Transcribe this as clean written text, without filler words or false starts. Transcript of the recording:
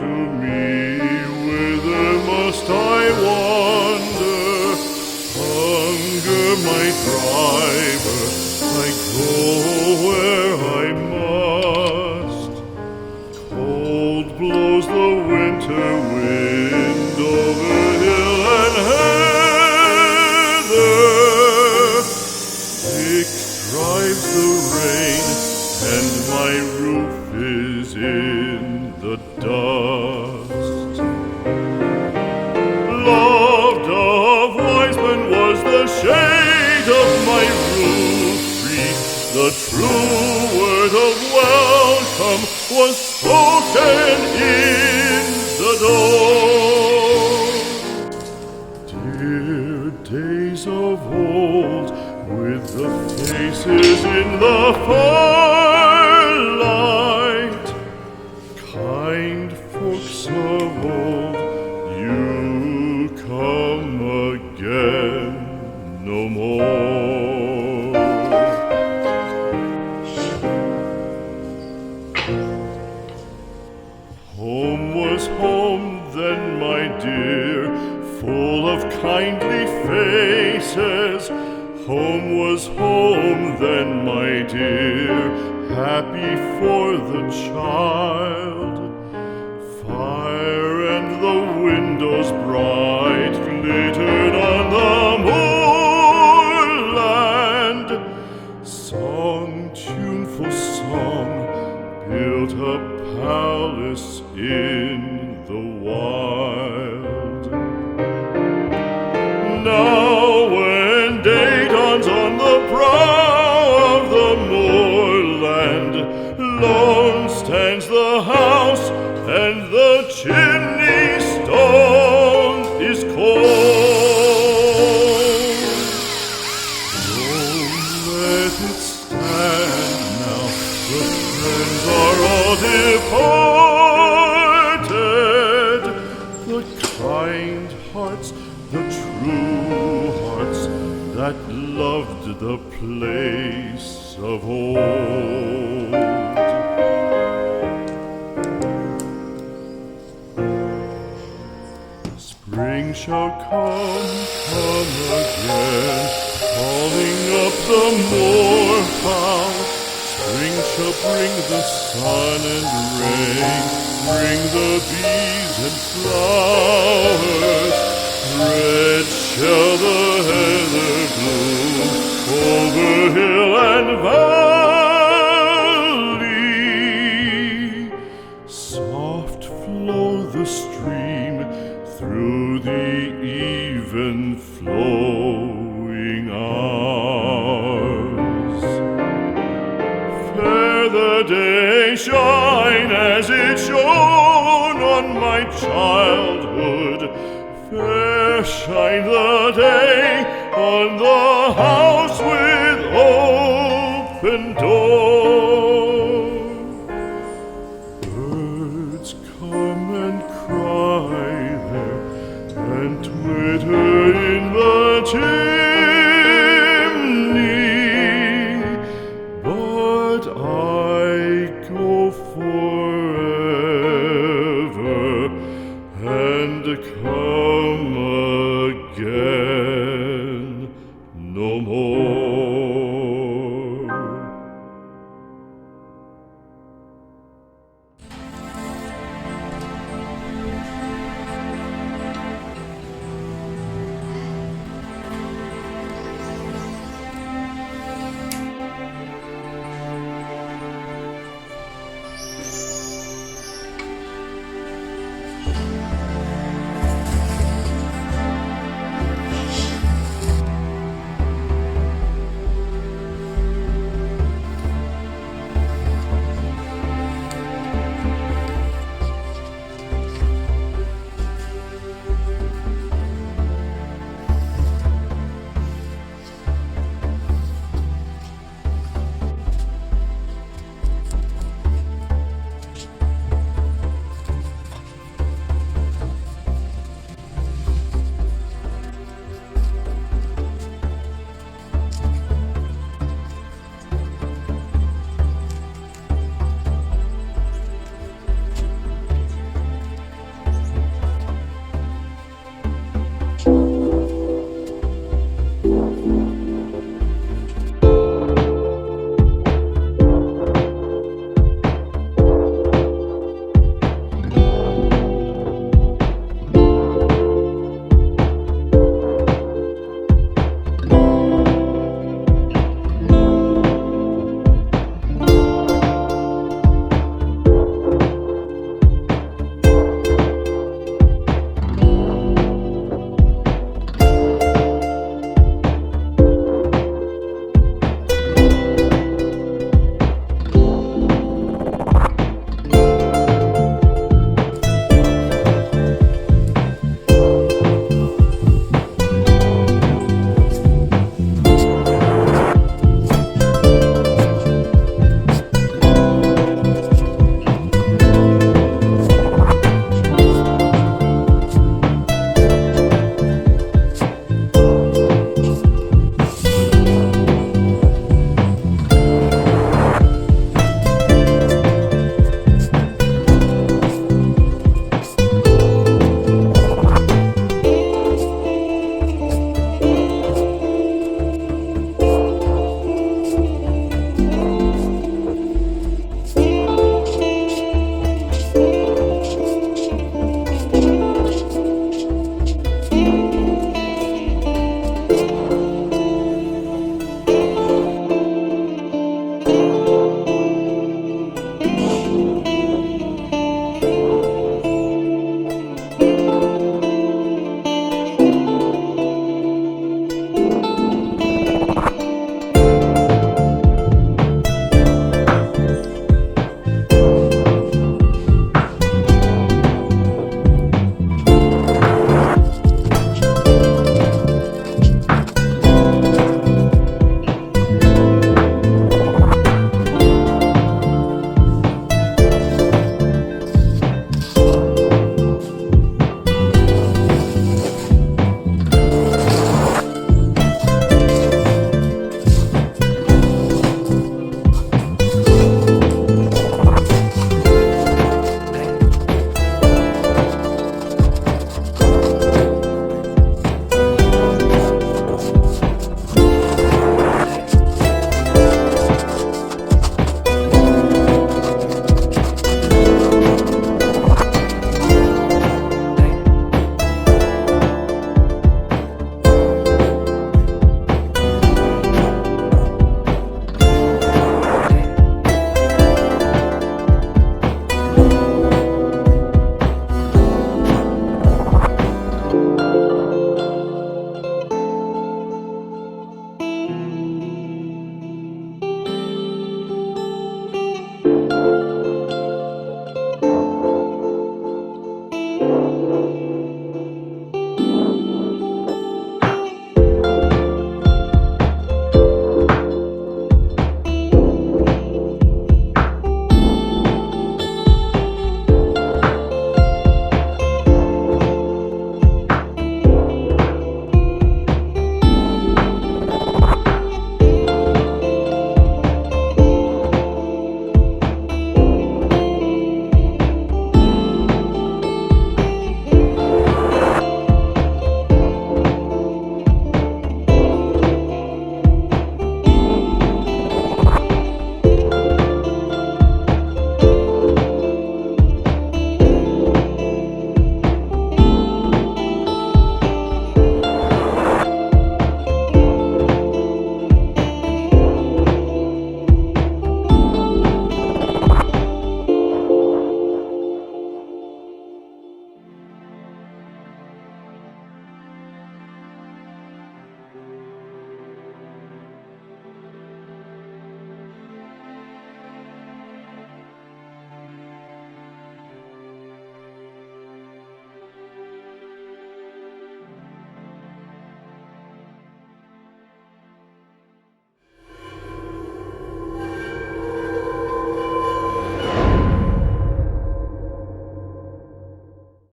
to me, whither must I wander? Hunger my driver, I go where I must. Cold blows the winter wind over hill and heather. Thick drives the rain, and my roof is in the dust. Loved of wise men was the shade of my roof tree. The true word of welcome was spoken in the door. Dear days of old, with the faces in the firelight, kind folks of old, you come again no more. Home was home then, my dear, full of kindly faces. Home was home then, my dear, happy for the child. Fire and the windows bright glittered on the moorland. Song, tuneful song, built a palace in the wild. Now when day dawns on the brow of the moorland, lone stands the house, and the chimney stone is cold. Don't let it stand now, the friends are all departed. The kind hearts, the true hearts that loved the place of old. Spring shall come again, calling up the moorfowl. Spring shall bring the sun and rain, bring the bees and flowers. Red shall the heather bloom over hill and valley. Soft flow the stream through the even flowing hours. Fair the day shine as it shone on my childhood. Fair shine the day on the house with open door. Birds come and cry there, and twitter in the chimney, but I go forever and come